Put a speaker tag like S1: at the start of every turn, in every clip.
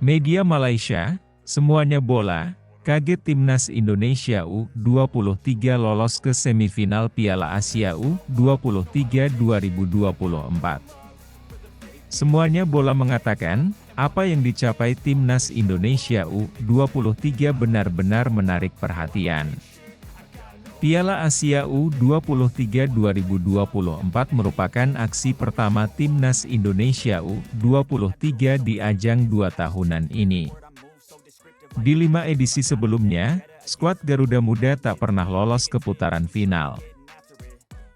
S1: Media Malaysia, semuanya bola, kaget Timnas Indonesia U23 lolos ke semifinal Piala Asia U23 2024. Semuanya bola mengatakan, apa yang dicapai Timnas Indonesia U23 benar-benar menarik perhatian. Piala Asia U23 2024 merupakan aksi pertama Timnas Indonesia U23 di ajang 2 tahunan ini. Di 5 edisi sebelumnya, skuad Garuda Muda tak pernah lolos ke putaran final.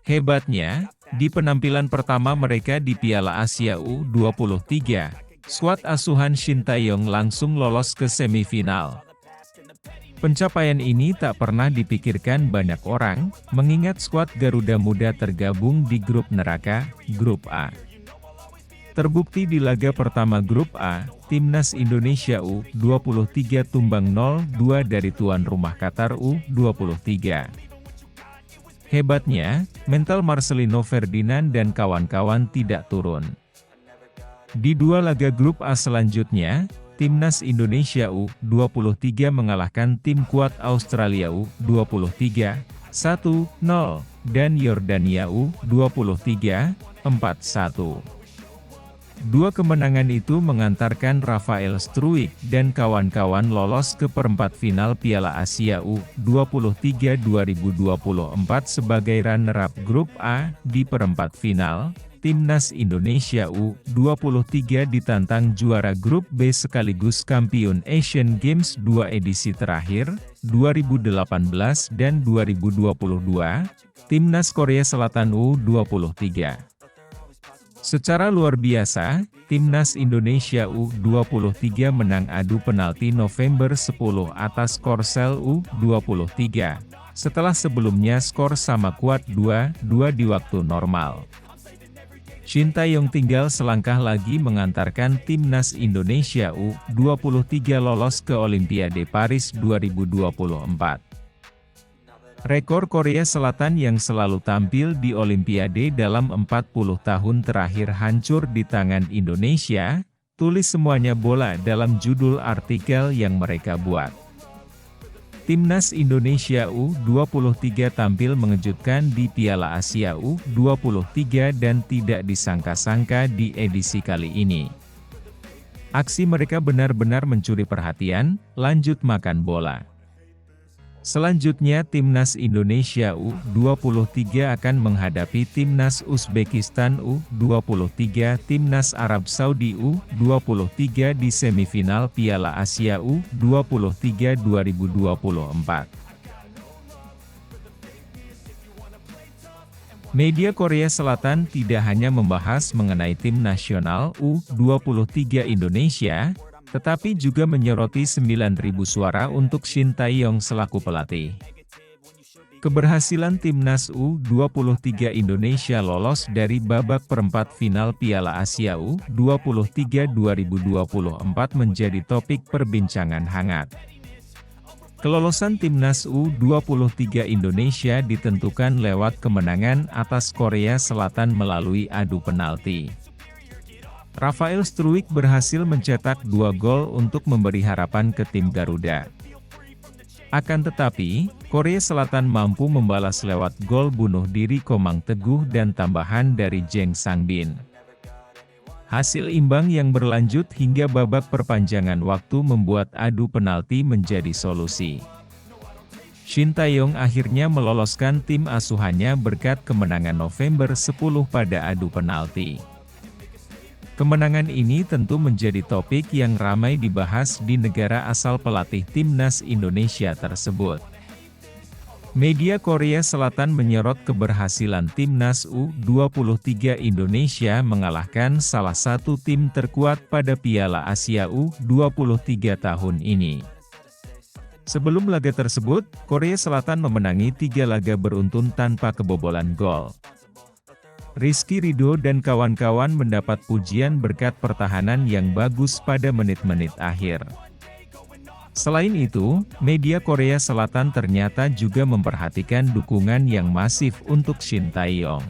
S1: Hebatnya, di penampilan pertama mereka di Piala Asia U23, skuad asuhan Shin Tae-yong langsung lolos ke semifinal. Pencapaian ini tak pernah dipikirkan banyak orang, mengingat skuad Garuda Muda tergabung di grup neraka, Grup A. Terbukti di laga pertama Grup A, Timnas Indonesia U23 tumbang 0-2 dari tuan rumah Qatar U23. Hebatnya, mental Marcelino Ferdinand dan kawan-kawan tidak turun. Di 2 laga Grup A selanjutnya, Timnas Indonesia U23 mengalahkan tim kuat Australia U23, 1-0, dan Yordania U23, 4-1. 2 kemenangan itu mengantarkan Rafael Struijk dan kawan-kawan lolos ke perempat final Piala Asia U23 2024 sebagai runner-up Grup A. Di perempat final, Timnas Indonesia U23 ditantang juara Grup B sekaligus kampiun Asian Games 2 edisi terakhir, 2018 dan 2022, Timnas Korea Selatan U23. Secara luar biasa, Timnas Indonesia U23 menang adu penalti November 10 atas Korsel U23, setelah sebelumnya skor sama kuat 2-2 di waktu normal. Shin Tae-yong tinggal selangkah lagi mengantarkan Timnas Indonesia U23 lolos ke Olimpiade Paris 2024. Rekor Korea Selatan yang selalu tampil di Olimpiade dalam 40 tahun terakhir hancur di tangan Indonesia, tulis semuanya bola dalam judul artikel yang mereka buat. Timnas Indonesia U23 tampil mengejutkan di Piala Asia U23 dan tidak disangka-sangka di edisi kali ini. Aksi mereka benar-benar mencuri perhatian, lanjut makan bola. Selanjutnya Timnas Indonesia U23 akan menghadapi Timnas Uzbekistan U23, Timnas Arab Saudi U23 di semifinal Piala Asia U23 2024. Media Korea Selatan tidak hanya membahas mengenai tim nasional U23 Indonesia, tetapi juga menyoroti 9.000 suara untuk Shin Tae-yong selaku pelatih. Keberhasilan Timnas U23 Indonesia lolos dari babak perempat final Piala Asia U23 2024 menjadi topik perbincangan hangat. Kelolosan Timnas U23 Indonesia ditentukan lewat kemenangan atas Korea Selatan melalui adu penalti. Rafael Struijk berhasil mencetak 2 gol untuk memberi harapan ke tim Garuda. Akan tetapi, Korea Selatan mampu membalas lewat gol bunuh diri Komang Teguh dan tambahan dari Jeng Sangbin. Hasil imbang yang berlanjut hingga babak perpanjangan waktu membuat adu penalti menjadi solusi. Shin Tae-yong akhirnya meloloskan tim asuhannya berkat kemenangan November 10 pada adu penalti. Kemenangan ini tentu menjadi topik yang ramai dibahas di negara asal pelatih Timnas Indonesia tersebut. Media Korea Selatan menyorot keberhasilan Timnas U23 Indonesia mengalahkan salah satu tim terkuat pada Piala Asia U23 tahun ini. Sebelum laga tersebut, Korea Selatan memenangi 3 laga beruntun tanpa kebobolan gol. Rizky Ridho dan kawan-kawan mendapat pujian berkat pertahanan yang bagus pada menit-menit akhir. Selain itu, media Korea Selatan ternyata juga memperhatikan dukungan yang masif untuk Shin Tae-yong.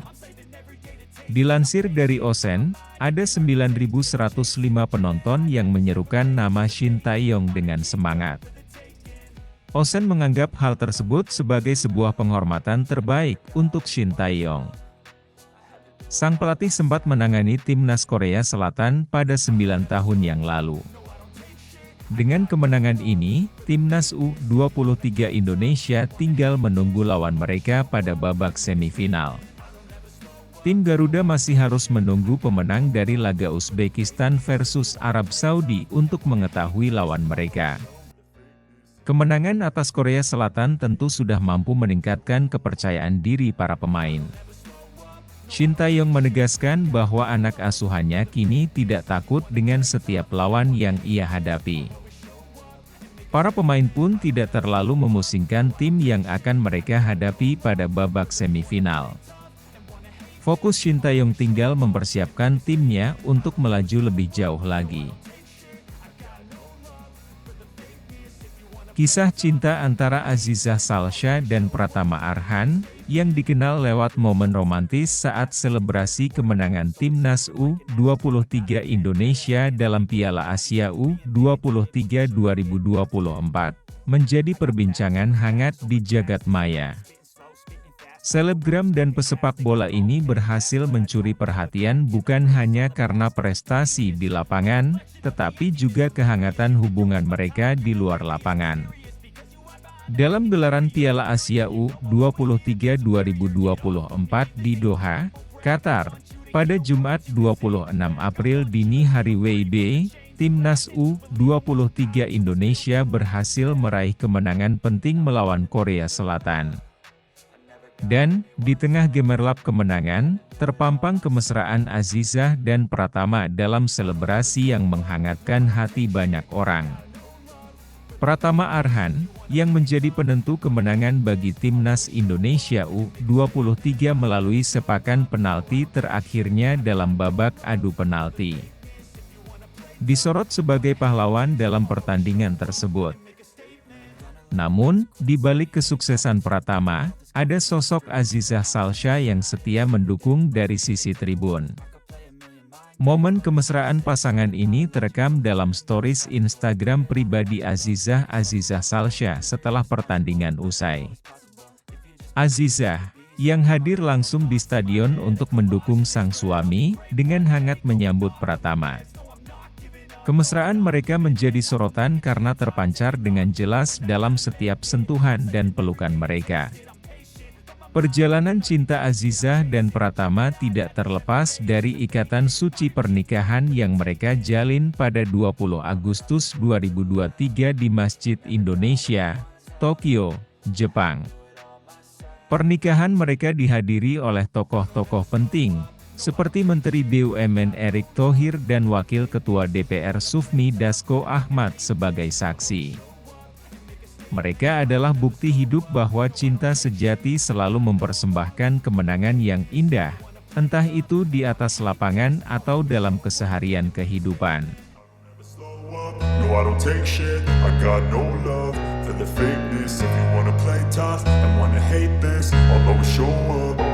S1: Dilansir dari Osen, ada 9.105 penonton yang menyerukan nama Shin Tae-yong dengan semangat. Osen menganggap hal tersebut sebagai sebuah penghormatan terbaik untuk Shin Tae-yong. Sang pelatih sempat menangani timnas Korea Selatan pada 9 tahun yang lalu. Dengan kemenangan ini, timnas U23 Indonesia tinggal menunggu lawan mereka pada babak semifinal. Tim Garuda masih harus menunggu pemenang dari laga Uzbekistan versus Arab Saudi untuk mengetahui lawan mereka. Kemenangan atas Korea Selatan tentu sudah mampu meningkatkan kepercayaan diri para pemain. Shin Tae-yong menegaskan bahwa anak asuhannya kini tidak takut dengan setiap lawan yang ia hadapi. Para pemain pun tidak terlalu memusingkan tim yang akan mereka hadapi pada babak semifinal. Fokus Shin Tae-yong tinggal mempersiapkan timnya untuk melaju lebih jauh lagi. Kisah cinta antara Aziza Salsha dan Pratama Arhan, yang dikenal lewat momen romantis saat selebrasi kemenangan timnas U23 Indonesia dalam Piala Asia U23 2024, menjadi perbincangan hangat di jagat maya. Selebgram dan pesepak bola ini berhasil mencuri perhatian bukan hanya karena prestasi di lapangan, tetapi juga kehangatan hubungan mereka di luar lapangan. Dalam gelaran Piala Asia U23 2024 di Doha, Qatar, pada Jumat 26 April dini hari WIB, timnas U23 Indonesia berhasil meraih kemenangan penting melawan Korea Selatan. Dan, di tengah gemerlap kemenangan, terpampang kemesraan Azizah dan Pratama dalam selebrasi yang menghangatkan hati banyak orang. Pratama Arhan, yang menjadi penentu kemenangan bagi timnas Indonesia U23 melalui sepakan penalti terakhirnya dalam babak adu penalti, disorot sebagai pahlawan dalam pertandingan tersebut. Namun, di balik kesuksesan Pratama, ada sosok Aziza Salsha yang setia mendukung dari sisi tribun. Momen kemesraan pasangan ini terekam dalam stories Instagram pribadi Aziza Salsha setelah pertandingan usai. Aziza, yang hadir langsung di stadion untuk mendukung sang suami, dengan hangat menyambut Pratama. Kemesraan mereka menjadi sorotan karena terpancar dengan jelas dalam setiap sentuhan dan pelukan mereka. Perjalanan cinta Azizah dan Pratama tidak terlepas dari ikatan suci pernikahan yang mereka jalin pada 20 Agustus 2023 di Masjid Indonesia, Tokyo, Jepang. Pernikahan mereka dihadiri oleh tokoh-tokoh penting, seperti Menteri BUMN Erick Thohir dan Wakil Ketua DPR Sufmi Dasko Ahmad sebagai saksi. Mereka adalah bukti hidup bahwa cinta sejati selalu mempersembahkan kemenangan yang indah, entah itu di atas lapangan atau dalam keseharian kehidupan.
S2: No, I don't take shit, I got no love for the fakeness. If you wanna play tough and wanna hate this, I'll always show up.